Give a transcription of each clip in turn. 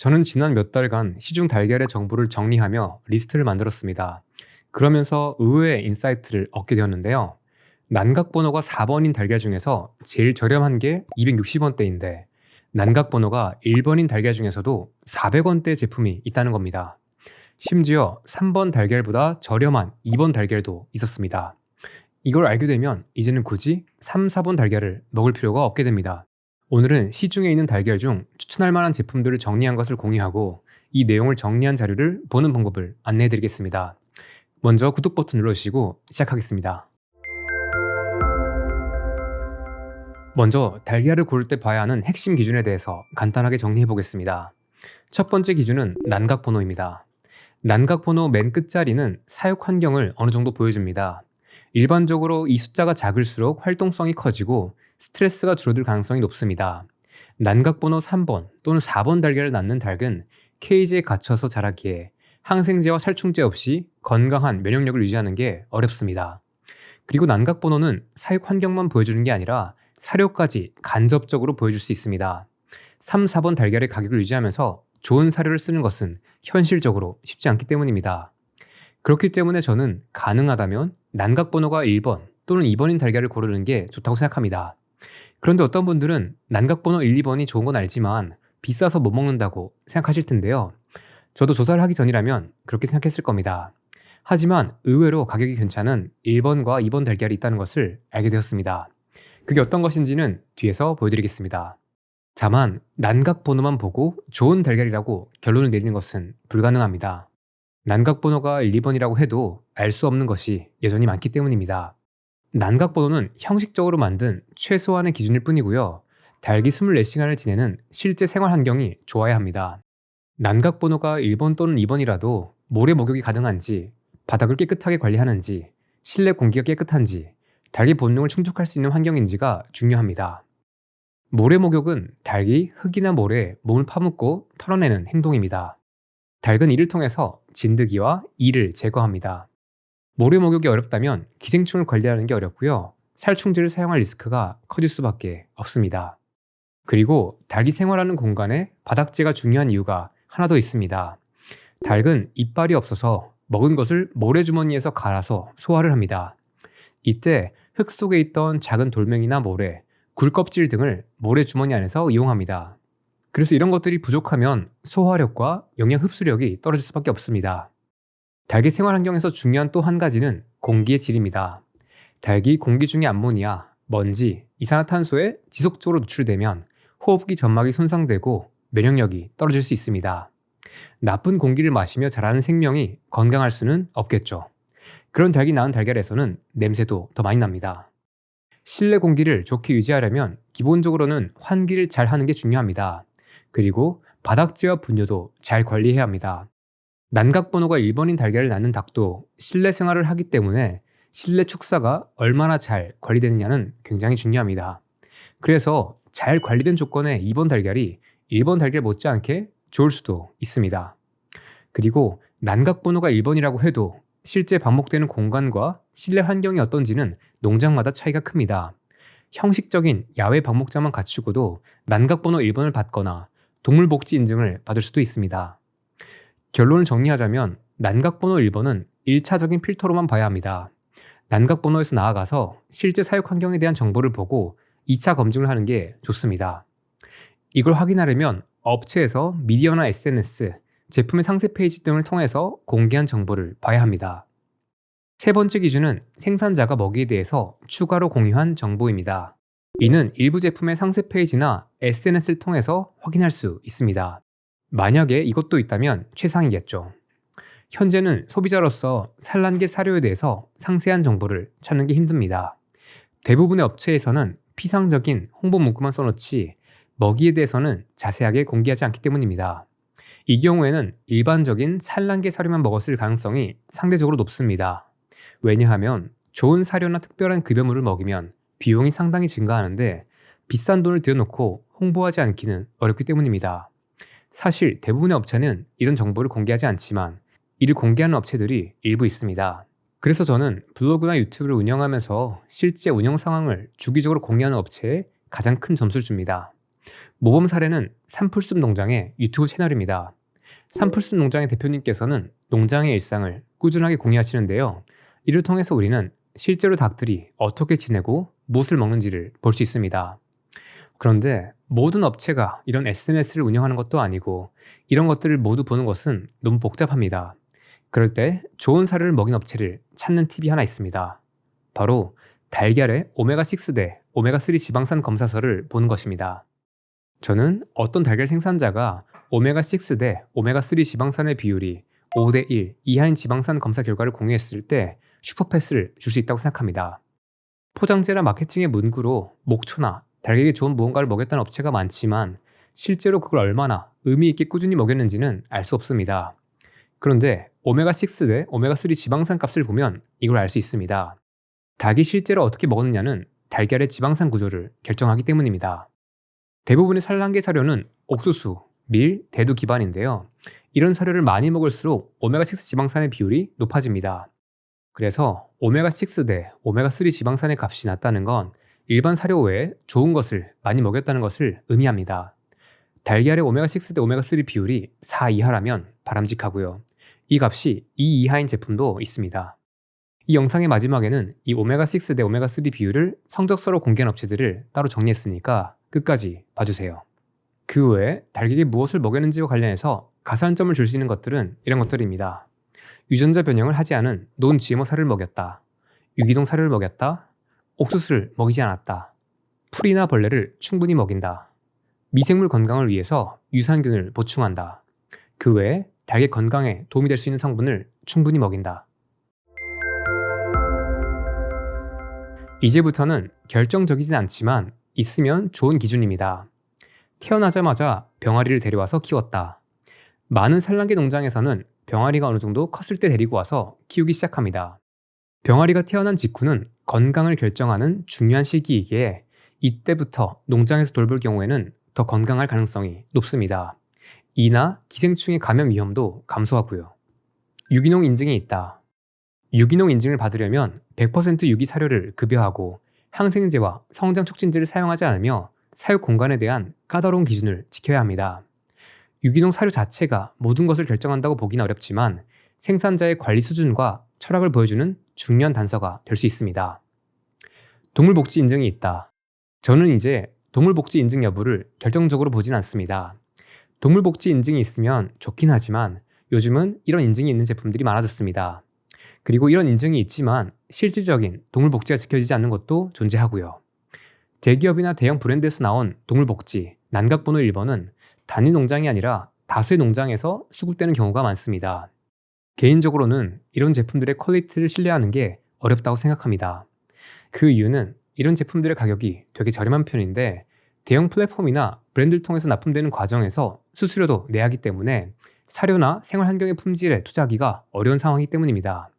저는 지난 몇 달간 시중 달걀의 정보를 정리하며 리스트를 만들었습니다. 그러면서 의외의 인사이트를 얻게 되었는데요. 난각 번호가 4번인 달걀 중에서 제일 저렴한 게 260원대인데 난각 번호가 1번인 달걀 중에서도 400원대 제품이 있다는 겁니다. 심지어 3번 달걀보다 저렴한 2번 달걀도 있었습니다. 이걸 알게 되면 이제는 굳이 3, 4번 달걀을 먹을 필요가 없게 됩니다. 오늘은 시중에 있는 달걀 중 추천할 만한 제품들을 정리한 것을 공유하고 이 내용을 정리한 자료를 보는 방법을 안내해 드리겠습니다. 먼저 구독 버튼 눌러주시고 시작하겠습니다. 먼저 달걀을 고를 때 봐야 하는 핵심 기준에 대해서 간단하게 정리해 보겠습니다. 첫 번째 기준은 난각 번호입니다. 난각 번호 맨 끝자리는 사육 환경을 어느 정도 보여줍니다. 일반적으로 이 숫자가 작을수록 활동성이 커지고 스트레스가 줄어들 가능성이 높습니다. 난각 번호 3번 또는 4번 달걀을 낳는 닭은 케이지에 갇혀서 자라기에 항생제와 살충제 없이 건강한 면역력을 유지하는 게 어렵습니다. 그리고 난각 번호는 사육 환경만 보여주는 게 아니라 사료까지 간접적으로 보여줄 수 있습니다. 3, 4번 달걀의 가격을 유지하면서 좋은 사료를 쓰는 것은 현실적으로 쉽지 않기 때문입니다. 그렇기 때문에 저는 가능하다면 난각 번호가 1번 또는 2번인 달걀을 고르는 게 좋다고 생각합니다. 그런데 어떤 분들은 난각 번호 1, 2번이 좋은 건 알지만 비싸서 못 먹는다고 생각하실 텐데요. 저도 조사를 하기 전이라면 그렇게 생각했을 겁니다. 하지만 의외로 가격이 괜찮은 1번과 2번 달걀이 있다는 것을 알게 되었습니다. 그게 어떤 것인지는 뒤에서 보여드리겠습니다. 다만 난각 번호만 보고 좋은 달걀이라고 결론을 내리는 것은 불가능합니다. 난각 번호가 1, 2번이라고 해도 알 수 없는 것이 여전히 많기 때문입니다. 난각 번호는 형식적으로 만든 최소한의 기준일 뿐이고요. 닭이 24시간을 지내는 실제 생활 환경이 좋아야 합니다. 난각 번호가 1번 또는 2번이라도 모래 목욕이 가능한지, 바닥을 깨끗하게 관리하는지, 실내 공기가 깨끗한지, 닭의 본능을 충족할 수 있는 환경인지가 중요합니다. 모래 목욕은 닭이 흙이나 모래에 몸을 파묻고 털어내는 행동입니다. 닭은 이를 통해서 진드기와 이를 제거합니다. 모래 목욕이 어렵다면 기생충을 관리하는 게 어렵고요. 살충제를 사용할 리스크가 커질 수밖에 없습니다. 그리고 닭이 생활하는 공간에 바닥재가 중요한 이유가 하나 더 있습니다. 닭은 이빨이 없어서 먹은 것을 모래주머니에서 갈아서 소화를 합니다. 이때 흙 속에 있던 작은 돌멩이나 모래, 굴껍질 등을 모래주머니 안에서 이용합니다. 그래서 이런 것들이 부족하면 소화력과 영양 흡수력이 떨어질 수밖에 없습니다. 닭의 생활 환경에서 중요한 또 한 가지는 공기의 질입니다. 닭이 공기 중에 암모니아, 먼지, 이산화탄소에 지속적으로 노출되면 호흡기 점막이 손상되고 면역력이 떨어질 수 있습니다. 나쁜 공기를 마시며 자라는 생명이 건강할 수는 없겠죠. 그런 닭이 낳은 달걀에서는 냄새도 더 많이 납니다. 실내 공기를 좋게 유지하려면 기본적으로는 환기를 잘 하는 게 중요합니다. 그리고 바닥재와 분뇨도 잘 관리해야 합니다. 난각 번호가 1번인 달걀을 낳는 닭도 실내 생활을 하기 때문에 실내 축사가 얼마나 잘 관리되느냐는 굉장히 중요합니다. 그래서 잘 관리된 조건의 2번 달걀이 1번 달걀 못지않게 좋을 수도 있습니다. 그리고 난각 번호가 1번이라고 해도 실제 방목되는 공간과 실내 환경이 어떤지는 농장마다 차이가 큽니다. 형식적인 야외 방목장만 갖추고도 난각 번호 1번을 받거나 동물복지 인증을 받을 수도 있습니다. 결론을 정리하자면 난각 번호 1번은 1차적인 필터로만 봐야 합니다. 난각 번호에서 나아가서 실제 사육 환경에 대한 정보를 보고 2차 검증을 하는 게 좋습니다. 이걸 확인하려면 업체에서 미디어나 SNS, 제품의 상세 페이지 등을 통해서 공개한 정보를 봐야 합니다. 세 번째 기준은 생산자가 먹이에 대해서 추가로 공유한 정보입니다. 이는 일부 제품의 상세 페이지나 SNS를 통해서 확인할 수 있습니다. 만약에 이것도 있다면 최상이겠죠. 현재는 소비자로서 산란계 사료에 대해서 상세한 정보를 찾는 게 힘듭니다. 대부분의 업체에서는 피상적인 홍보 문구만 써놓지 먹이에 대해서는 자세하게 공개하지 않기 때문입니다. 이 경우에는 일반적인 산란계 사료만 먹었을 가능성이 상대적으로 높습니다. 왜냐하면 좋은 사료나 특별한 급여물을 먹이면 비용이 상당히 증가하는데 비싼 돈을 들여놓고 홍보하지 않기는 어렵기 때문입니다. 사실 대부분의 업체는 이런 정보를 공개하지 않지만 이를 공개하는 업체들이 일부 있습니다. 그래서 저는 블로그나 유튜브를 운영하면서 실제 운영 상황을 주기적으로 공유하는 업체에 가장 큰 점수를 줍니다. 모범 사례는 산풀숲 농장의 유튜브 채널입니다. 산풀숲 농장의 대표님께서는 농장의 일상을 꾸준하게 공유하시는데요. 이를 통해서 우리는 실제로 닭들이 어떻게 지내고 무엇을 먹는지를 볼 수 있습니다. 그런데 모든 업체가 이런 SNS를 운영하는 것도 아니고 이런 것들을 모두 보는 것은 너무 복잡합니다. 그럴 때 좋은 사료를 먹인 업체를 찾는 팁이 하나 있습니다. 바로 달걀의 오메가6 대 오메가3 지방산 검사서를 보는 것입니다. 저는 어떤 달걀 생산자가 오메가6 대 오메가3 지방산의 비율이 5대 1 이하인 지방산 검사 결과를 공유했을 때 슈퍼패스를 줄 수 있다고 생각합니다. 포장재나 마케팅의 문구로 목초나 달걀에 좋은 무언가를 먹였다는 업체가 많지만 실제로 그걸 얼마나 의미 있게 꾸준히 먹였는지는 알 수 없습니다. 그런데 오메가6 대 오메가3 지방산 값을 보면 이걸 알 수 있습니다. 닭이 실제로 어떻게 먹었느냐는 달걀의 지방산 구조를 결정하기 때문입니다. 대부분의 산란계 사료는 옥수수, 밀, 대두 기반인데요. 이런 사료를 많이 먹을수록 오메가6 지방산의 비율이 높아집니다. 그래서 오메가6 대 오메가3 지방산의 값이 낮다는 건 일반 사료 외에 좋은 것을 많이 먹였다는 것을 의미합니다. 달걀의 오메가6 대 오메가3 비율이 4 이하라면 바람직하고요. 이 값이 2 이하인 제품도 있습니다. 이 영상의 마지막에는 이 오메가6 대 오메가3 비율을 성적서로 공개한 업체들을 따로 정리했으니까 끝까지 봐주세요. 그 외에 달걀이 무엇을 먹였는지와 관련해서 가산점을 줄 수 있는 것들은 이런 것들입니다. 유전자 변형을 하지 않은 논 GMO 사료를 먹였다. 유기농 사료를 먹였다. 옥수수를 먹이지 않았다. 풀이나 벌레를 충분히 먹인다. 미생물 건강을 위해서 유산균을 보충한다. 그 외에 달걀 건강에 도움이 될 수 있는 성분을 충분히 먹인다. 이제부터는 결정적이진 않지만 있으면 좋은 기준입니다. 태어나자마자 병아리를 데려와서 키웠다. 많은 산란계 농장에서는 병아리가 어느 정도 컸을 때 데리고 와서 키우기 시작합니다. 병아리가 태어난 직후는 건강을 결정하는 중요한 시기이기에 이때부터 농장에서 돌볼 경우에는 더 건강할 가능성이 높습니다. 이나 기생충의 감염 위험도 감소하고요. 유기농 인증이 있다. 유기농 인증을 받으려면 100% 유기 사료를 급여하고 항생제와 성장 촉진제를 사용하지 않으며 사육 공간에 대한 까다로운 기준을 지켜야 합니다. 유기농 사료 자체가 모든 것을 결정한다고 보기는 어렵지만 생산자의 관리 수준과 철학을 보여주는 중요한 단서가 될 수 있습니다. 동물복지 인증이 있다. 저는 이제 동물복지 인증 여부를 결정적으로 보진 않습니다. 동물복지 인증이 있으면 좋긴 하지만 요즘은 이런 인증이 있는 제품들이 많아졌습니다. 그리고 이런 인증이 있지만 실질적인 동물복지가 지켜지지 않는 것도 존재하고요. 대기업이나 대형 브랜드에서 나온 동물복지 난각번호 1번은 단위 농장이 아니라 다수의 농장에서 수급되는 경우가 많습니다. 개인적으로는 이런 제품들의 퀄리티를 신뢰하는 게 어렵다고 생각합니다. 그 이유는 이런 제품들의 가격이 되게 저렴한 편인데 대형 플랫폼이나 브랜드를 통해서 납품되는 과정에서 수수료도 내야 하기 때문에 사료나 생활 환경의 품질에 투자하기가 어려운 상황이기 때문입니다.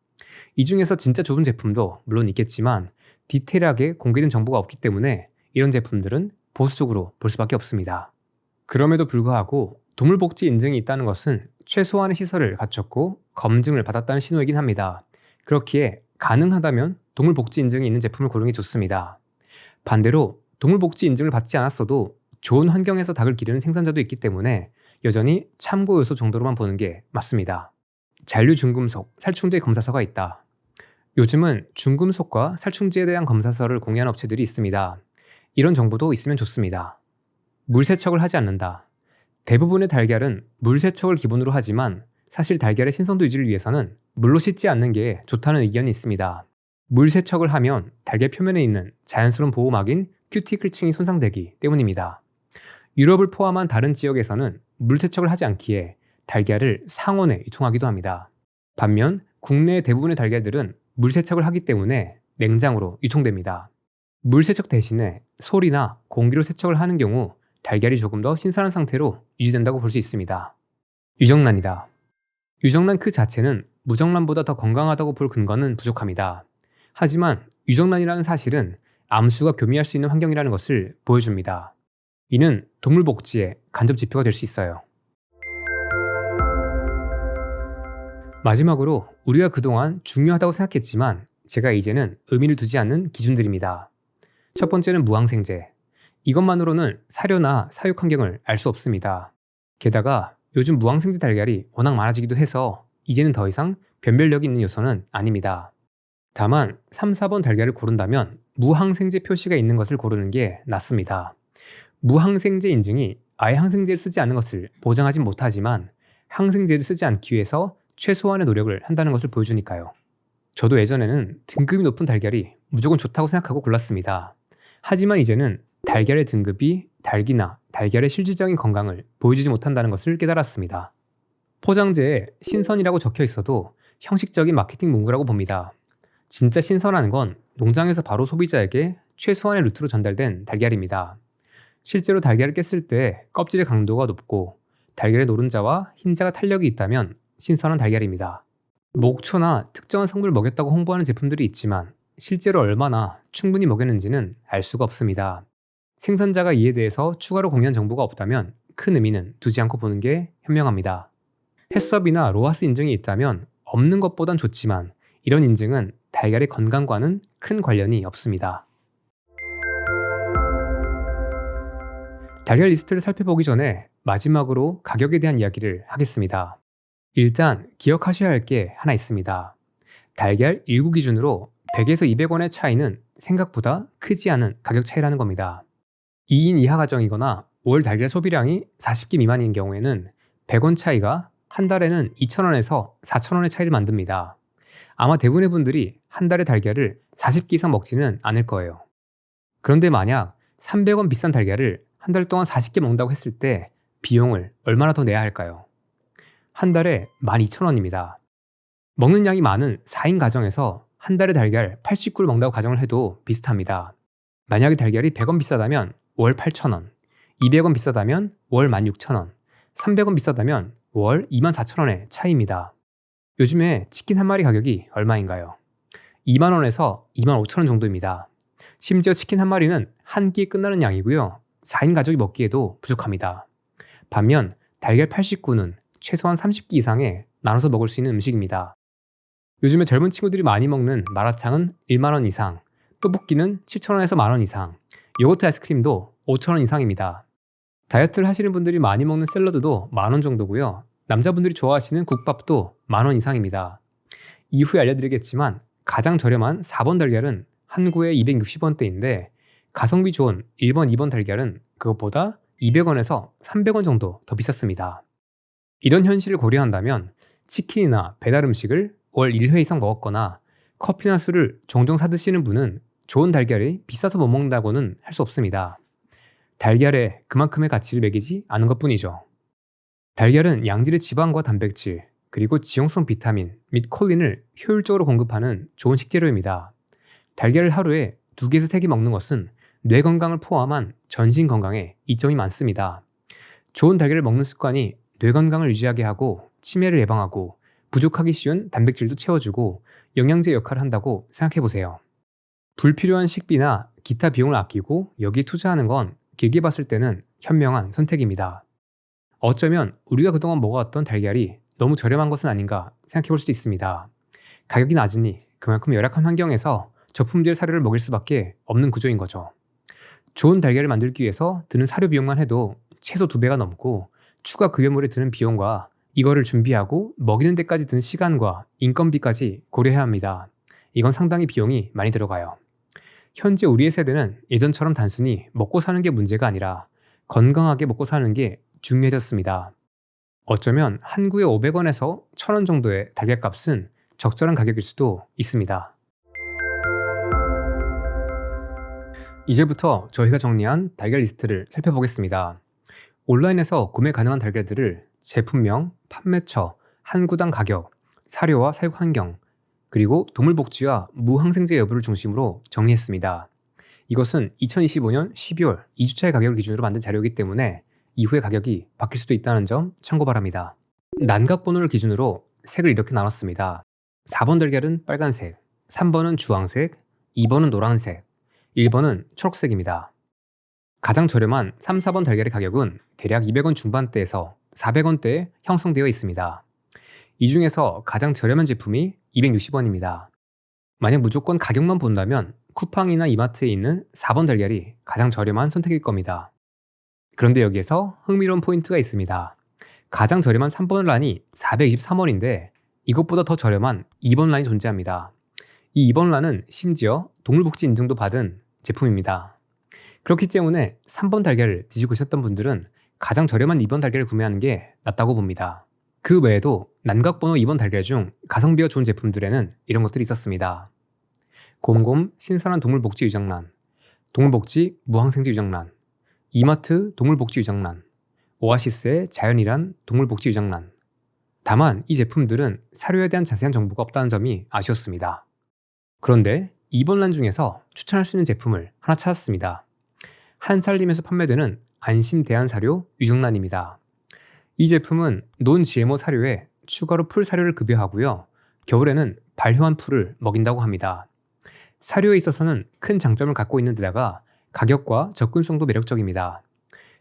이 중에서 진짜 좋은 제품도 물론 있겠지만 디테일하게 공개된 정보가 없기 때문에 이런 제품들은 보수적으로 볼 수밖에 없습니다. 그럼에도 불구하고 동물복지 인증이 있다는 것은 최소한의 시설을 갖췄고 검증을 받았다는 신호이긴 합니다. 그렇기에 가능하다면 동물복지 인증이 있는 제품을 고르는 게 좋습니다. 반대로 동물복지 인증을 받지 않았어도 좋은 환경에서 닭을 기르는 생산자도 있기 때문에 여전히 참고 요소 정도로만 보는 게 맞습니다. 잔류 중금속, 살충제 검사서가 있다. 요즘은 중금속과 살충제에 대한 검사서를 공유하는 업체들이 있습니다. 이런 정보도 있으면 좋습니다. 물 세척을 하지 않는다. 대부분의 달걀은 물 세척을 기본으로 하지만 사실 달걀의 신선도 유지를 위해서는 물로 씻지 않는 게 좋다는 의견이 있습니다. 물 세척을 하면 달걀 표면에 있는 자연스러운 보호막인 큐티클층이 손상되기 때문입니다. 유럽을 포함한 다른 지역에서는 물 세척을 하지 않기에 달걀을 상온에 유통하기도 합니다. 반면 국내의 대부분의 달걀들은 물 세척을 하기 때문에 냉장으로 유통됩니다. 물 세척 대신에 솔이나 공기로 세척을 하는 경우 달걀이 조금 더 신선한 상태로 유지된다고 볼 수 있습니다. 유정란이다. 유정란 그 자체는 무정란보다 더 건강하다고 볼 근거는 부족합니다. 하지만 유정란이라는 사실은 암수가 교미할 수 있는 환경이라는 것을 보여줍니다. 이는 동물 복지의 간접 지표가 될 수 있어요. 마지막으로 우리가 그동안 중요하다고 생각했지만 제가 이제는 의미를 두지 않는 기준들입니다. 첫 번째는 무항생제. 이것만으로는 사료나 사육 환경을 알 수 없습니다. 게다가 요즘 무항생제 달걀이 워낙 많아지기도 해서 이제는 더 이상 변별력이 있는 요소는 아닙니다. 다만 3, 4번 달걀을 고른다면 무항생제 표시가 있는 것을 고르는 게 낫습니다. 무항생제 인증이 아예 항생제를 쓰지 않는 것을 보장하진 못하지만 항생제를 쓰지 않기 위해서 최소한의 노력을 한다는 것을 보여주니까요. 저도 예전에는 등급이 높은 달걀이 무조건 좋다고 생각하고 골랐습니다. 하지만 이제는 달걀의 등급이 닭이나 달걀의 실질적인 건강을 보여주지 못한다는 것을 깨달았습니다. 포장재에 신선이라고 적혀 있어도 형식적인 마케팅 문구라고 봅니다. 진짜 신선한 건 농장에서 바로 소비자에게 최소한의 루트로 전달된 달걀입니다. 실제로 달걀을 깼을 때 껍질의 강도가 높고 달걀의 노른자와 흰자가 탄력이 있다면 신선한 달걀입니다. 목초나 특정한 성분을 먹였다고 홍보하는 제품들이 있지만 실제로 얼마나 충분히 먹였는지는 알 수가 없습니다. 생산자가 이에 대해서 추가로 공개한 정보가 없다면 큰 의미는 두지 않고 보는 게 현명합니다. 해썹이나 로하스 인증이 있다면 없는 것보단 좋지만 이런 인증은 달걀의 건강과는 큰 관련이 없습니다. 달걀 리스트를 살펴보기 전에 마지막으로 가격에 대한 이야기를 하겠습니다. 일단 기억하셔야 할 게 하나 있습니다. 달걀 1구 기준으로 100에서 200원의 차이는 생각보다 크지 않은 가격 차이라는 겁니다. 2인 이하 가정이거나 월 달걀 소비량이 40개 미만인 경우에는 100원 차이가 한 달에는 2,000원에서 4,000원의 차이를 만듭니다. 아마 대부분의 분들이 한 달에 달걀을 40개 이상 먹지는 않을 거예요. 그런데 만약 300원 비싼 달걀을 한 달 동안 40개 먹는다고 했을 때 비용을 얼마나 더 내야 할까요? 한 달에 12,000원입니다. 먹는 양이 많은 4인 가정에서 한 달에 달걀 80구를 먹는다고 가정을 해도 비슷합니다. 만약에 달걀이 100원 비싸다면 월 8,000원, 200원 비싸다면 월 16,000원, 300원 비싸다면 월 24,000원의 차이입니다. 요즘에 치킨 한 마리 가격이 얼마인가요? 2만원에서 25,000원 정도입니다. 심지어 치킨 한 마리는 한 끼에 끝나는 양이고요. 4인 가족이 먹기에도 부족합니다. 반면 달걀 80구는 최소한 30끼 이상에 나눠서 먹을 수 있는 음식입니다. 요즘에 젊은 친구들이 많이 먹는 마라탕은 1만원 이상, 떡볶이는 7,000원에서 만원 이상, 요거트 아이스크림도 5,000원 이상입니다. 다이어트를 하시는 분들이 많이 먹는 샐러드도 만원 정도고요. 남자분들이 좋아하시는 국밥도 만원 이상입니다. 이후에 알려드리겠지만 가장 저렴한 4번 달걀은 한 구에 260원대인데 가성비 좋은 1번, 2번 달걀은 그것보다 200원에서 300원 정도 더 비쌌습니다. 이런 현실을 고려한다면 치킨이나 배달 음식을 월 1회 이상 먹었거나 커피나 술을 종종 사 드시는 분은 좋은 달걀이 비싸서 못 먹는다고는 할 수 없습니다. 달걀에 그만큼의 가치를 매기지 않은 것뿐이죠. 달걀은 양질의 지방과 단백질, 그리고 지용성 비타민 및 콜린을 효율적으로 공급하는 좋은 식재료입니다. 달걀을 하루에 2개에서 3개 먹는 것은 뇌 건강을 포함한 전신 건강에 이점이 많습니다. 좋은 달걀을 먹는 습관이 뇌 건강을 유지하게 하고 치매를 예방하고 부족하기 쉬운 단백질도 채워주고 영양제 역할을 한다고 생각해보세요. 불필요한 식비나 기타 비용을 아끼고 여기에 투자하는 건 길게 봤을 때는 현명한 선택입니다. 어쩌면 우리가 그동안 먹어왔던 달걀이 너무 저렴한 것은 아닌가 생각해볼 수도 있습니다. 가격이 낮으니 그만큼 열악한 환경에서 저품질 사료를 먹일 수밖에 없는 구조인 거죠. 좋은 달걀을 만들기 위해서 드는 사료 비용만 해도 최소 2배가 넘고 추가 급여물에 드는 비용과 이거를 준비하고 먹이는 데까지 드는 시간과 인건비까지 고려해야 합니다. 이건 상당히 비용이 많이 들어가요. 현재 우리의 세대는 예전처럼 단순히 먹고 사는 게 문제가 아니라 건강하게 먹고 사는 게 중요해졌습니다. 어쩌면 한 구에 500원에서 1,000원 정도의 달걀값은 적절한 가격일 수도 있습니다. 이제부터 저희가 정리한 달걀 리스트를 살펴보겠습니다. 온라인에서 구매 가능한 달걀들을 제품명, 판매처, 한 구당 가격, 사료와 사육 환경, 그리고 동물복지와 무항생제 여부를 중심으로 정리했습니다. 이것은 2025년 12월 2주차의 가격을 기준으로 만든 자료이기 때문에 이후에 가격이 바뀔 수도 있다는 점 참고 바랍니다. 난각 번호를 기준으로 색을 이렇게 나눴습니다. 4번 달걀은 빨간색, 3번은 주황색, 2번은 노란색, 1번은 초록색입니다. 가장 저렴한 3, 4번 달걀의 가격은 대략 200원 중반대에서 400원대에 형성되어 있습니다. 이 중에서 가장 저렴한 제품이 260원입니다. 만약 무조건 가격만 본다면 쿠팡이나 이마트에 있는 4번 달걀이 가장 저렴한 선택일 겁니다. 그런데 여기에서 흥미로운 포인트가 있습니다. 가장 저렴한 3번 란이 423원인데 이것보다 더 저렴한 2번 란이 존재합니다. 이 2번 란은 심지어 동물복지 인증도 받은 제품입니다. 그렇기 때문에 3번 달걀을 드시고 계셨던 분들은 가장 저렴한 2번 달걀을 구매하는 게 낫다고 봅니다. 그 외에도 난각번호 2번 달걀 중 가성비가 좋은 제품들에는 이런 것들이 있었습니다. 곰곰 신선한 동물복지 유정란, 동물복지 무항생제 유정란, 이마트 동물복지 유정란, 오아시스의 자연이란 동물복지 유정란. 다만 이 제품들은 사료에 대한 자세한 정보가 없다는 점이 아쉬웠습니다. 그런데 2번 란 중에서 추천할 수 있는 제품을 하나 찾았습니다. 한살림에서 판매되는 안심 대한사료 유정란입니다. 이 제품은 논 GMO 사료에 추가로 풀 사료를 급여하고요. 겨울에는 발효한 풀을 먹인다고 합니다. 사료에 있어서는 큰 장점을 갖고 있는 데다가 가격과 접근성도 매력적입니다.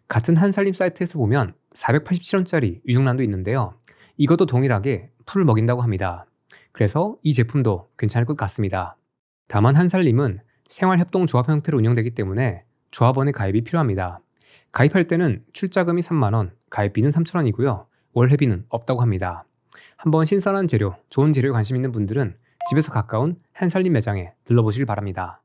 같은 한살림 사이트에서 보면 487원짜리 유정란도 있는데요. 이것도 동일하게 풀을 먹인다고 합니다. 그래서 이 제품도 괜찮을 것 같습니다. 다만 한살림은 생활협동조합 형태로 운영되기 때문에 조합원의 가입이 필요합니다. 가입할 때는 출자금이 3만원, 가입비는 3,000원이고요. 월회비는 없다고 합니다. 한번 신선한 재료, 좋은 재료에 관심 있는 분들은 집에서 가까운 한살림 매장에 들러보시길 바랍니다.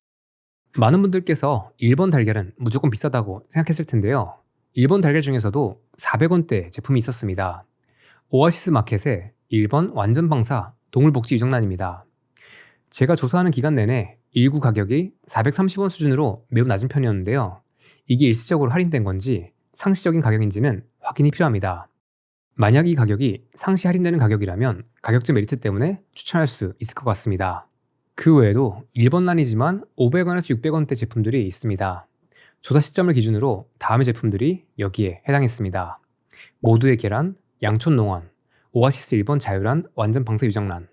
많은 분들께서 1번 달걀은 무조건 비싸다고 생각했을 텐데요. 1번 달걀 중에서도 400원대 제품이 있었습니다. 오아시스 마켓의 1번 완전방사 동물복지 유정란입니다. 제가 조사하는 기간 내내 일구 가격이 430원 수준으로 매우 낮은 편이었는데요. 이게 일시적으로 할인된 건지 상시적인 가격인지는 확인이 필요합니다. 만약 이 가격이 상시 할인되는 가격이라면 가격적 메리트 때문에 추천할 수 있을 것 같습니다. 그 외에도 1번 란이지만 500원에서 600원대 제품들이 있습니다. 조사 시점을 기준으로 다음의 제품들이 여기에 해당했습니다. 모두의 계란, 양촌농원, 오아시스 1번 자유란 완전 방사 유정란,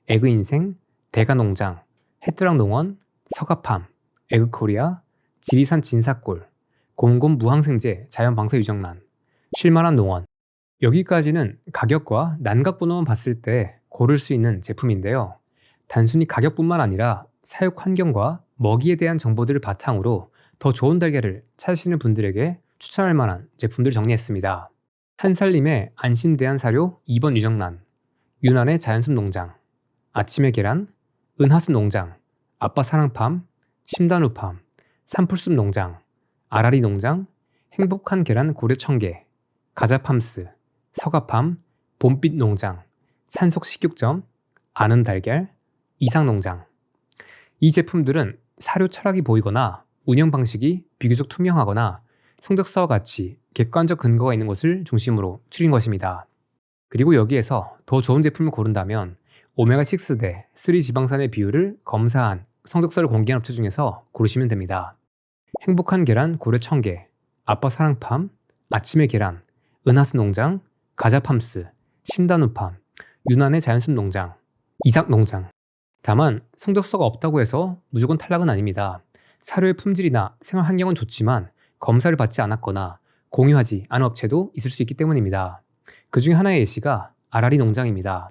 에그인생, 대가농장, 해뜨랑농원, 서가팜, 에그코리아, 지리산 진사골, 곰곰 무항생제 자연 방사 유정란, 쉴만한 농원. 여기까지는 가격과 난각번호만 봤을 때 고를 수 있는 제품인데요. 단순히 가격뿐만 아니라 사육 환경과 먹이에 대한 정보들을 바탕으로 더 좋은 달걀을 찾으시는 분들에게 추천할 만한 제품들을 정리했습니다. 한살림의 안심대한사료 2번 유정란, 유난의 자연숲 농장, 아침의 계란, 은하숲 농장, 아빠 사랑팜, 심단우팜, 산풀숲 농장, 아라리 농장, 행복한 계란 고려 1000개, 가자팜스, 서가팜, 봄빛 농장, 산속 식육점, 아는 달걀, 이상 농장. 이 제품들은 사료 철학이 보이거나 운영 방식이 비교적 투명하거나 성적서와 같이 객관적 근거가 있는 것을 중심으로 추린 것입니다. 그리고 여기에서 더 좋은 제품을 고른다면 오메가6 대 3 지방산의 비율을 검사한 성적서를 공개한 업체 중에서 고르시면 됩니다. 행복한 계란 고려 1000개, 아빠 사랑팜, 아침의 계란, 은하수 농장, 가자팜스, 심단우팜, 유난의 자연숲 농장, 이삭 농장. 다만 성적서가 없다고 해서 무조건 탈락은 아닙니다. 사료의 품질이나 생활 환경은 좋지만 검사를 받지 않았거나 공유하지 않은 업체도 있을 수 있기 때문입니다. 그 중에 하나의 예시가 아라리 농장입니다.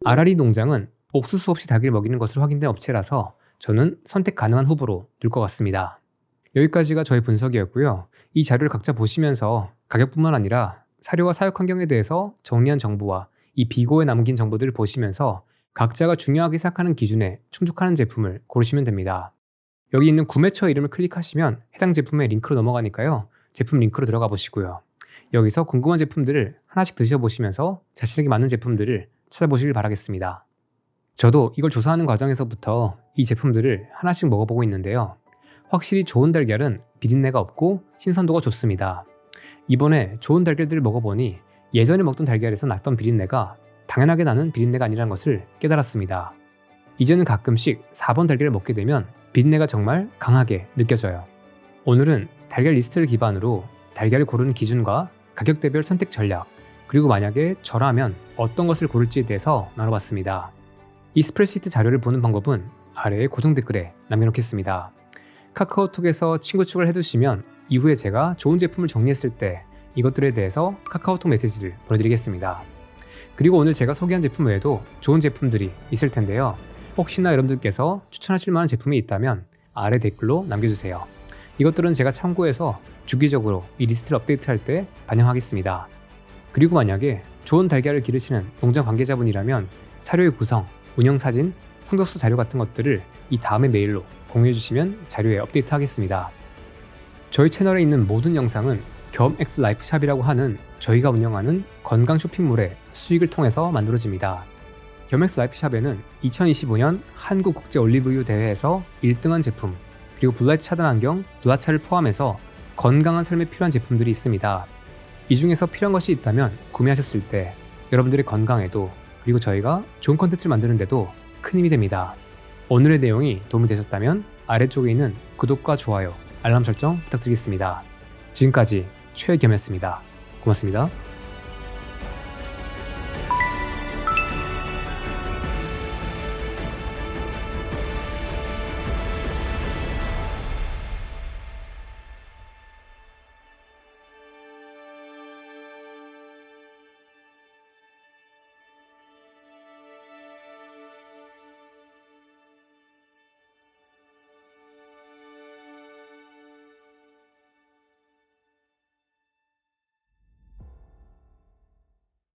아라리 농장은 옥수수 없이 닭을 먹이는 것으로 확인된 업체라서 저는 선택 가능한 후보로 둘 것 같습니다. 여기까지가 저의 분석이었고요. 이 자료를 각자 보시면서 가격뿐만 아니라 사료와 사육 환경에 대해서 정리한 정보와 이 비고에 남긴 정보들을 보시면서 각자가 중요하게 생각하는 기준에 충족하는 제품을 고르시면 됩니다. 여기 있는 구매처 이름을 클릭하시면 해당 제품의 링크로 넘어가니까요. 제품 링크로 들어가 보시고요. 여기서 궁금한 제품들을 하나씩 드셔보시면서 자신에게 맞는 제품들을 찾아보시길 바라겠습니다. 저도 이걸 조사하는 과정에서부터 이 제품들을 하나씩 먹어보고 있는데요. 확실히 좋은 달걀은 비린내가 없고 신선도가 좋습니다. 이번에 좋은 달걀들을 먹어보니 예전에 먹던 달걀에서 났던 비린내가 당연하게 나는 비린내가 아니라는 것을 깨달았습니다. 이제는 가끔씩 4번 달걀을 먹게 되면 비린내가 정말 강하게 느껴져요. 오늘은 달걀 리스트를 기반으로 달걀을 고르는 기준과 가격대별 선택 전략, 그리고 만약에 저라면 어떤 것을 고를지에 대해서 나눠봤습니다. 이 스프레드시트 자료를 보는 방법은 아래에 고정 댓글에 남겨놓겠습니다. 카카오톡에서 친구 추가를 해두시면 이후에 제가 좋은 제품을 정리했을 때 이것들에 대해서 카카오톡 메시지를 보내드리겠습니다. 그리고 오늘 제가 소개한 제품 외에도 좋은 제품들이 있을 텐데요. 혹시나 여러분들께서 추천하실 만한 제품이 있다면 아래 댓글로 남겨주세요. 이것들은 제가 참고해서 주기적으로 이 리스트를 업데이트할 때 반영하겠습니다. 그리고 만약에 좋은 달걀을 기르시는 농장 관계자분이라면 사료의 구성, 운영 사진, 성적수 자료 같은 것들을 이 다음의 메일로 공유해주시면 자료에 업데이트하겠습니다. 저희 채널에 있는 모든 영상은 겸X 라이프샵이라고 하는 저희가 운영하는 건강 쇼핑몰의 수익을 통해서 만들어집니다. 겸X 라이프샵에는 2025년 한국국제올리브유 대회에서 1등한 제품, 그리고 블루라이트 차단 안경, 누아차를 포함해서 건강한 삶에 필요한 제품들이 있습니다. 이 중에서 필요한 것이 있다면 구매하셨을 때 여러분들의 건강에도 그리고 저희가 좋은 컨텐츠를 만드는 데도 큰 힘이 됩니다. 오늘의 내용이 도움이 되셨다면 아래쪽에 있는 구독과 좋아요, 알람 설정 부탁드리겠습니다. 지금까지 최겸이었습니다. 고맙습니다.